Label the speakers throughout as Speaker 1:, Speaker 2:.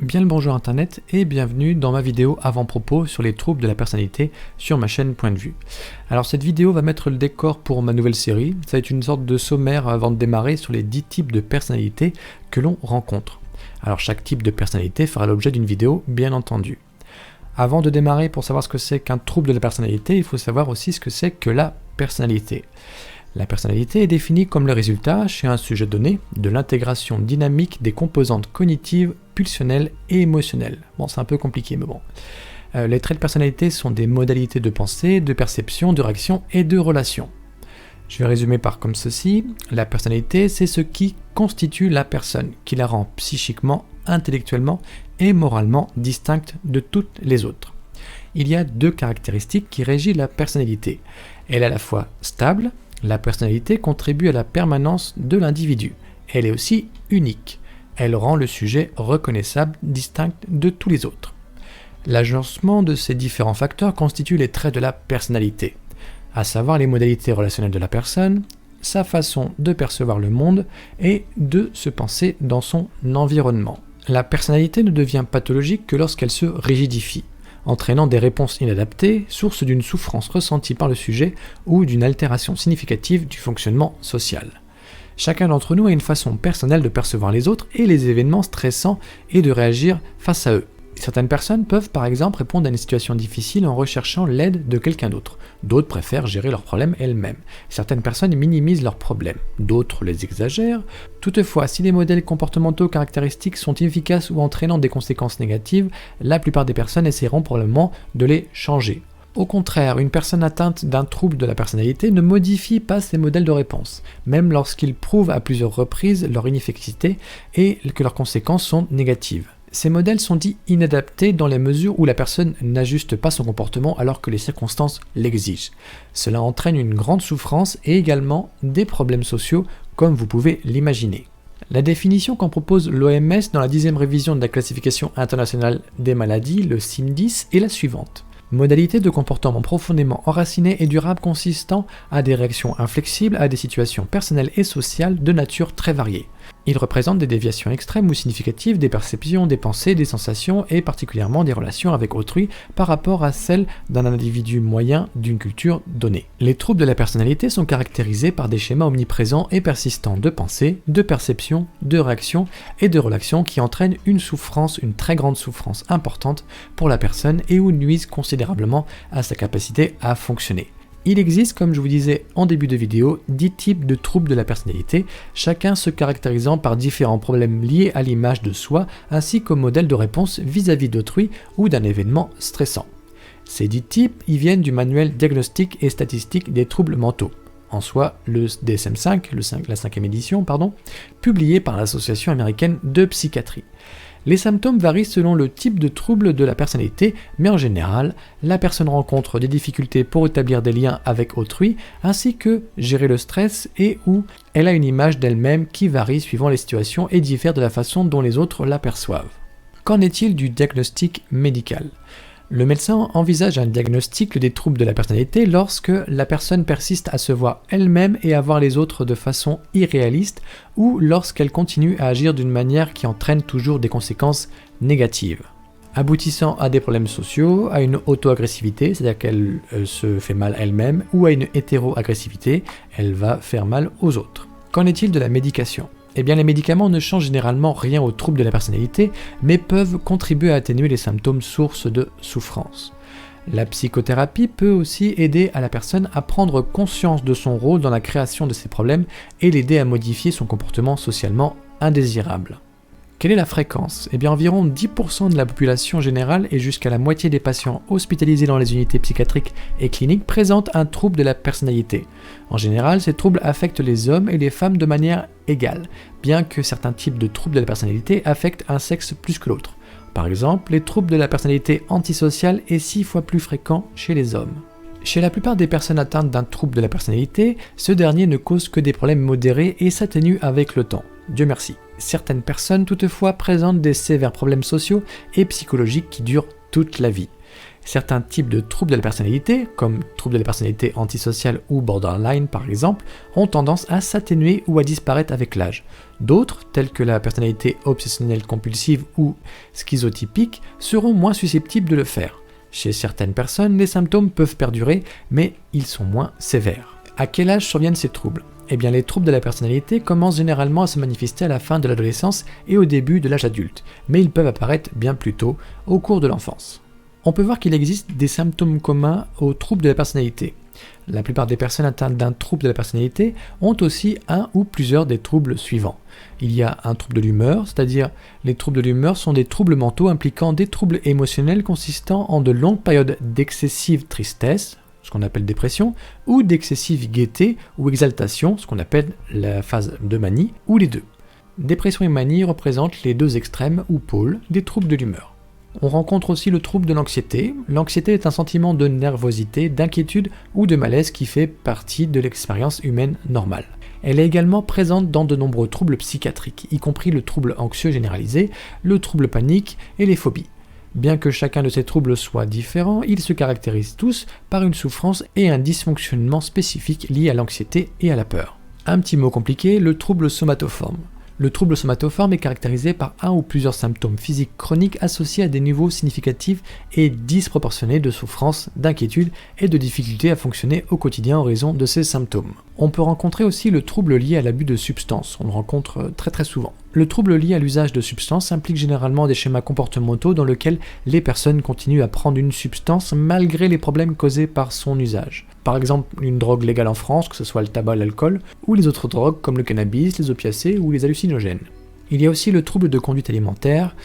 Speaker 1: Bien le bonjour internet et bienvenue dans ma vidéo avant-propos sur les troubles de la personnalité sur ma chaîne Point de Vue. Alors cette vidéo va mettre le décor pour ma nouvelle série, ça va être une sorte de sommaire avant de démarrer sur les 10 types de personnalités que l'on rencontre. Alors chaque type de personnalité fera l'objet d'une vidéo bien entendu. Avant de démarrer, pour savoir ce que c'est qu'un trouble de la personnalité, il faut savoir aussi ce que c'est que la personnalité. La personnalité est définie comme le résultat, chez un sujet donné, de l'intégration dynamique des composantes cognitives, pulsionnelles et émotionnelles. Bon, c'est un peu compliqué, mais bon. Les traits de personnalité sont des modalités de pensée, de perception, de réaction et de relation. Je vais résumer par comme ceci. La personnalité, c'est ce qui constitue la personne, qui la rend psychiquement, intellectuellement et moralement distincte de toutes les autres. Il y a deux caractéristiques qui régissent la personnalité. Elle est à la fois stable. La personnalité contribue à la permanence de l'individu. Elle est aussi unique. Elle rend le sujet reconnaissable, distinct de tous les autres. L'agencement de ces différents facteurs constitue les traits de la personnalité, à savoir les modalités relationnelles de la personne, sa façon de percevoir le monde et de se penser dans son environnement. La personnalité ne devient pathologique que lorsqu'elle se rigidifie, entraînant des réponses inadaptées, source d'une souffrance ressentie par le sujet ou d'une altération significative du fonctionnement social. Chacun d'entre nous a une façon personnelle de percevoir les autres et les événements stressants et de réagir face à eux. Certaines personnes peuvent par exemple répondre à une situation difficile en recherchant l'aide de quelqu'un d'autre. D'autres préfèrent gérer leurs problèmes elles-mêmes. Certaines personnes minimisent leurs problèmes, d'autres les exagèrent. Toutefois, si les modèles comportementaux caractéristiques sont inefficaces ou entraînant des conséquences négatives, la plupart des personnes essaieront probablement de les changer. Au contraire, une personne atteinte d'un trouble de la personnalité ne modifie pas ses modèles de réponse, même lorsqu'ils prouvent à plusieurs reprises leur inefficacité et que leurs conséquences sont négatives. Ces modèles sont dits inadaptés dans les mesures où la personne n'ajuste pas son comportement alors que les circonstances l'exigent. Cela entraîne une grande souffrance et également des problèmes sociaux, comme vous pouvez l'imaginer. La définition qu'en propose l'OMS dans la 10e révision de la classification internationale des maladies, le CIM-10, est la suivante. Modalité de comportement profondément enraciné et durable consistant à des réactions inflexibles à des situations personnelles et sociales de nature très variée. Il représente des déviations extrêmes ou significatives des perceptions, des pensées, des sensations et particulièrement des relations avec autrui par rapport à celles d'un individu moyen d'une culture donnée. Les troubles de la personnalité sont caractérisés par des schémas omniprésents et persistants de pensée, de perception, de réaction et de relations qui entraînent une souffrance, une très grande souffrance importante pour la personne et ou nuisent considérablement à sa capacité à fonctionner. Il existe, comme je vous disais en début de vidéo, 10 types de troubles de la personnalité, chacun se caractérisant par différents problèmes liés à l'image de soi ainsi qu'au modèle de réponse vis-à-vis d'autrui ou d'un événement stressant. Ces 10 types y viennent du manuel diagnostique et statistique des troubles mentaux, en soi le DSM-5, la 5e édition, publié par l'Association américaine de psychiatrie. Les symptômes varient selon le type de trouble de la personnalité, mais en général, la personne rencontre des difficultés pour établir des liens avec autrui, ainsi que gérer le stress et ou elle a une image d'elle-même qui varie suivant les situations et diffère de la façon dont les autres l'aperçoivent. Qu'en est-il du diagnostic médical ? Le médecin envisage un diagnostic des troubles de la personnalité lorsque la personne persiste à se voir elle-même et à voir les autres de façon irréaliste ou lorsqu'elle continue à agir d'une manière qui entraîne toujours des conséquences négatives, aboutissant à des problèmes sociaux, à une auto-agressivité, c'est-à-dire qu'elle se fait mal elle-même, ou à une hétéro-agressivité, elle va faire mal aux autres. Qu'en est-il de la médication ? Eh bien, les médicaments ne changent généralement rien aux troubles de la personnalité, mais peuvent contribuer à atténuer les symptômes sources de souffrance. La psychothérapie peut aussi aider à la personne à prendre conscience de son rôle dans la création de ses problèmes et l'aider à modifier son comportement socialement indésirable. Quelle est la fréquence ? Eh bien, environ 10% de la population générale et jusqu'à la moitié des patients hospitalisés dans les unités psychiatriques et cliniques présentent un trouble de la personnalité. En général, ces troubles affectent les hommes et les femmes de manière égale, bien que certains types de troubles de la personnalité affectent un sexe plus que l'autre. Par exemple, les troubles de la personnalité antisociale est 6 fois plus fréquent chez les hommes. Chez la plupart des personnes atteintes d'un trouble de la personnalité, ce dernier ne cause que des problèmes modérés et s'atténue avec le temps. Dieu merci. Certaines personnes toutefois présentent des sévères problèmes sociaux et psychologiques qui durent toute la vie. Certains types de troubles de la personnalité, comme troubles de la personnalité antisociale ou borderline par exemple, ont tendance à s'atténuer ou à disparaître avec l'âge. D'autres, tels que la personnalité obsessionnelle compulsive ou schizotypique, seront moins susceptibles de le faire. Chez certaines personnes, les symptômes peuvent perdurer, mais ils sont moins sévères. À quel âge surviennent ces troubles ? Eh bien, les troubles de la personnalité commencent généralement à se manifester à la fin de l'adolescence et au début de l'âge adulte, mais ils peuvent apparaître bien plus tôt, au cours de l'enfance. On peut voir qu'il existe des symptômes communs aux troubles de la personnalité. La plupart des personnes atteintes d'un trouble de la personnalité ont aussi un ou plusieurs des troubles suivants. Il y a un trouble de l'humeur, c'est-à-dire les troubles de l'humeur sont des troubles mentaux impliquant des troubles émotionnels consistant en de longues périodes d'excessive tristesse, ce qu'on appelle dépression, ou d'excessive gaieté ou exaltation, ce qu'on appelle la phase de manie, ou les deux. Dépression et manie représentent les deux extrêmes ou pôles des troubles de l'humeur. On rencontre aussi le trouble de l'anxiété. L'anxiété est un sentiment de nervosité, d'inquiétude ou de malaise qui fait partie de l'expérience humaine normale. Elle est également présente dans de nombreux troubles psychiatriques, y compris le trouble anxieux généralisé, le trouble panique et les phobies. Bien que chacun de ces troubles soit différent, ils se caractérisent tous par une souffrance et un dysfonctionnement spécifique liés à l'anxiété et à la peur. Un petit mot compliqué, le trouble somatoforme. Le trouble somatoforme est caractérisé par un ou plusieurs symptômes physiques chroniques associés à des niveaux significatifs et disproportionnés de souffrance, d'inquiétude et de difficulté à fonctionner au quotidien en raison de ces symptômes. On peut rencontrer aussi le trouble lié à l'abus de substances, on le rencontre très souvent. Le trouble lié à l'usage de substances implique généralement des schémas comportementaux dans lesquels les personnes continuent à prendre une substance malgré les problèmes causés par son usage. Par exemple, une drogue légale en France, que ce soit le tabac, l'alcool, ou les autres drogues comme le cannabis, les opiacés ou les hallucinogènes. Il y a aussi le trouble de conduite alimentaire,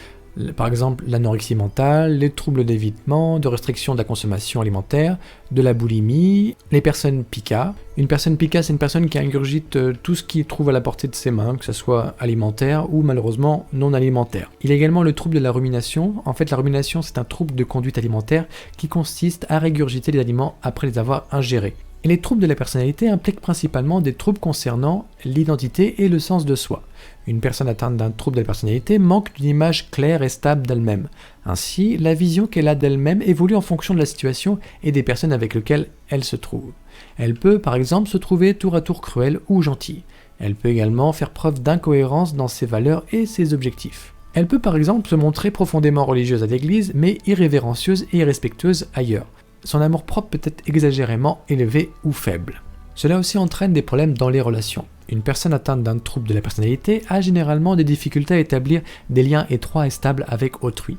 Speaker 1: par exemple l'anorexie mentale, les troubles d'évitement, de restriction de la consommation alimentaire, de la boulimie, les personnes pica. Une personne pica, c'est une personne qui ingurgite tout ce qu'il trouve à la portée de ses mains, que ce soit alimentaire ou malheureusement non alimentaire. Il y a également le trouble de la rumination. En fait, la rumination, c'est un trouble de conduite alimentaire qui consiste à régurgiter les aliments après les avoir ingérés. Et les troubles de la personnalité impliquent principalement des troubles concernant l'identité et le sens de soi. Une personne atteinte d'un trouble de la personnalité manque d'une image claire et stable d'elle-même. Ainsi, la vision qu'elle a d'elle-même évolue en fonction de la situation et des personnes avec lesquelles elle se trouve. Elle peut, par exemple, se trouver tour à tour cruelle ou gentille. Elle peut également faire preuve d'incohérence dans ses valeurs et ses objectifs. Elle peut, par exemple, se montrer profondément religieuse à l'église, mais irrévérencieuse et irrespectueuse ailleurs. Son amour-propre peut être exagérément élevé ou faible. Cela aussi entraîne des problèmes dans les relations. Une personne atteinte d'un trouble de la personnalité a généralement des difficultés à établir des liens étroits et stables avec autrui.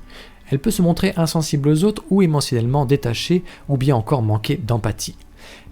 Speaker 1: Elle peut se montrer insensible aux autres ou émotionnellement détachée ou bien encore manquer d'empathie.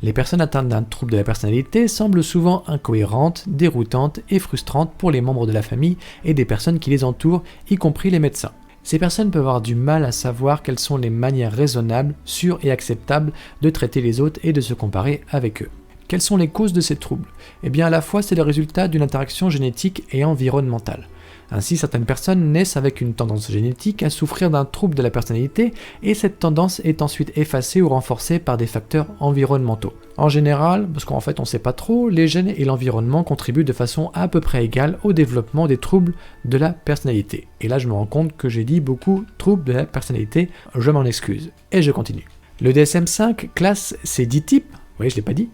Speaker 1: Les personnes atteintes d'un trouble de la personnalité semblent souvent incohérentes, déroutantes et frustrantes pour les membres de la famille et des personnes qui les entourent, y compris les médecins. Ces personnes peuvent avoir du mal à savoir quelles sont les manières raisonnables, sûres et acceptables de traiter les autres et de se comparer avec eux. Quelles sont les causes de ces troubles ? Eh bien, à la fois, c'est le résultat d'une interaction génétique et environnementale. Ainsi, certaines personnes naissent avec une tendance génétique à souffrir d'un trouble de la personnalité et cette tendance est ensuite effacée ou renforcée par des facteurs environnementaux. En général, parce qu'en fait on ne sait pas trop, les gènes et l'environnement contribuent de façon à peu près égale au développement des troubles de la personnalité. Et là je me rends compte que j'ai dit beaucoup troubles de la personnalité, je m'en excuse. Et je continue. Le DSM-5 classe ces 10 types, oui je l'ai pas dit,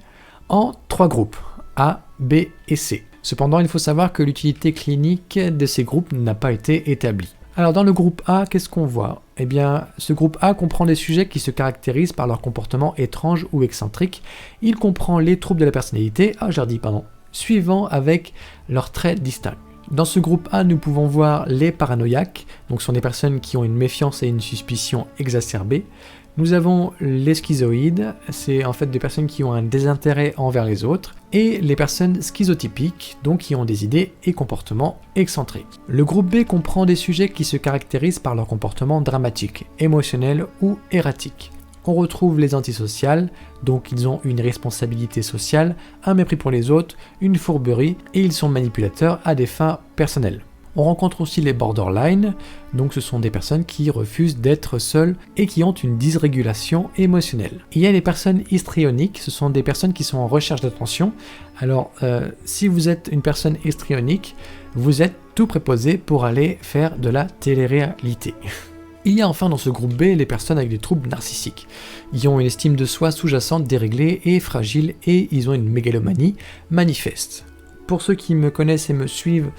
Speaker 1: en 3 groupes, A, B et C. Cependant, il faut savoir que l'utilité clinique de ces groupes n'a pas été établie. Alors dans le groupe A, qu'est-ce qu'on voit ? Eh bien, ce groupe A comprend des sujets qui se caractérisent par leur comportement étrange ou excentrique. Il comprend les troubles de la personnalité, suivant avec leurs traits distincts. Dans ce groupe A, nous pouvons voir les paranoïaques, donc ce sont des personnes qui ont une méfiance et une suspicion exacerbées. Nous avons les schizoïdes, c'est en fait des personnes qui ont un désintérêt envers les autres, et les personnes schizotypiques, donc qui ont des idées et comportements excentriques. Le groupe B comprend des sujets qui se caractérisent par leur comportement dramatique, émotionnel ou erratique. On retrouve les antisociales, donc ils ont une responsabilité sociale, un mépris pour les autres, une fourberie, et ils sont manipulateurs à des fins personnelles. On rencontre aussi les borderline, donc ce sont des personnes qui refusent d'être seules et qui ont une dysrégulation émotionnelle. Il y a les personnes histrioniques, ce sont des personnes qui sont en recherche d'attention. Alors, si vous êtes une personne histrionique, vous êtes tout préposé pour aller faire de la télé-réalité. Il y a enfin dans ce groupe B les personnes avec des troubles narcissiques. Ils ont une estime de soi sous-jacente déréglée et fragile et ils ont une mégalomanie manifeste. Pour ceux qui me connaissent et me suivent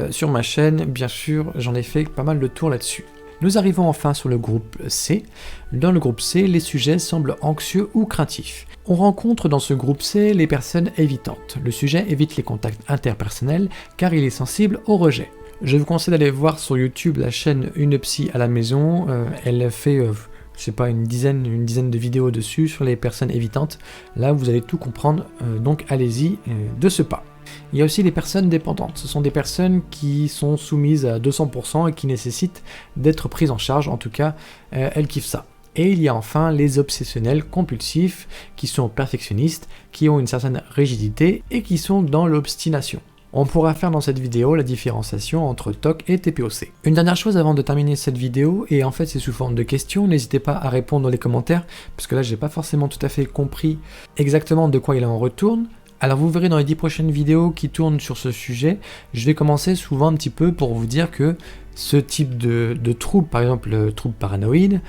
Speaker 1: sur ma chaîne, bien sûr, j'en ai fait pas mal de tours là-dessus. Nous arrivons enfin sur le groupe C. Dans le groupe C, les sujets semblent anxieux ou craintifs. On rencontre dans ce groupe C les personnes évitantes. Le sujet évite les contacts interpersonnels car il est sensible au rejet. Je vous conseille d'aller voir sur YouTube la chaîne Une Psy à la maison. Elle fait, je sais pas, une dizaine de vidéos dessus sur les personnes évitantes. Là, vous allez tout comprendre, donc allez-y de ce pas. Il y a aussi les personnes dépendantes. Ce sont des personnes qui sont soumises à 200% et qui nécessitent d'être prises en charge. En tout cas, elles kiffent ça. Et il y a enfin les obsessionnels compulsifs qui sont perfectionnistes, qui ont une certaine rigidité et qui sont dans l'obstination. On pourra faire dans cette vidéo la différenciation entre TOC et TPOC. Une dernière chose avant de terminer cette vidéo, et en fait c'est sous forme de questions, n'hésitez pas à répondre dans les commentaires, parce que là j'ai pas forcément tout à fait compris exactement de quoi il en retourne. Alors vous verrez dans les 10 prochaines vidéos qui tournent sur ce sujet, je vais commencer souvent un petit peu pour vous dire que ce type de trouble, par exemple le trouble paranoïde,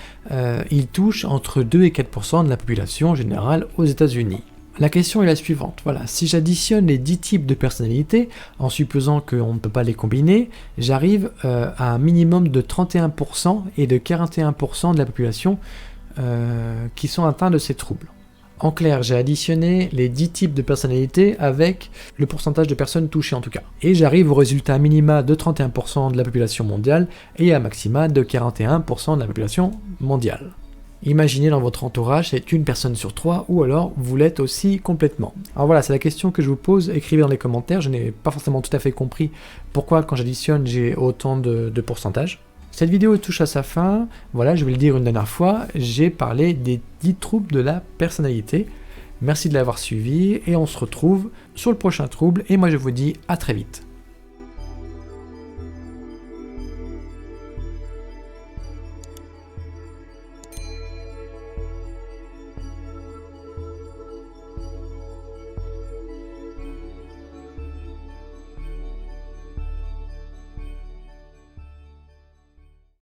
Speaker 1: il touche entre 2 et 4% de la population générale aux États-Unis. La question est la suivante, voilà, si j'additionne les 10 types de personnalités, en supposant qu'on ne peut pas les combiner, j'arrive à un minimum de 31% et de 41% de la population qui sont atteints de ces troubles. En clair, j'ai additionné les 10 types de personnalités avec le pourcentage de personnes touchées en tout cas. Et j'arrive au résultat minima de 31% de la population mondiale et à maxima de 41% de la population mondiale. Imaginez dans votre entourage, c'est une personne sur 3 ou alors vous l'êtes aussi complètement. Alors voilà, c'est la question que je vous pose, écrivez dans les commentaires, je n'ai pas forcément tout à fait compris pourquoi quand j'additionne j'ai autant de pourcentage. Cette vidéo touche à sa fin, voilà, je vais le dire une dernière fois, j'ai parlé des 10 troubles de la personnalité. Merci de l'avoir suivi et on se retrouve sur le prochain trouble et moi je vous dis à très vite.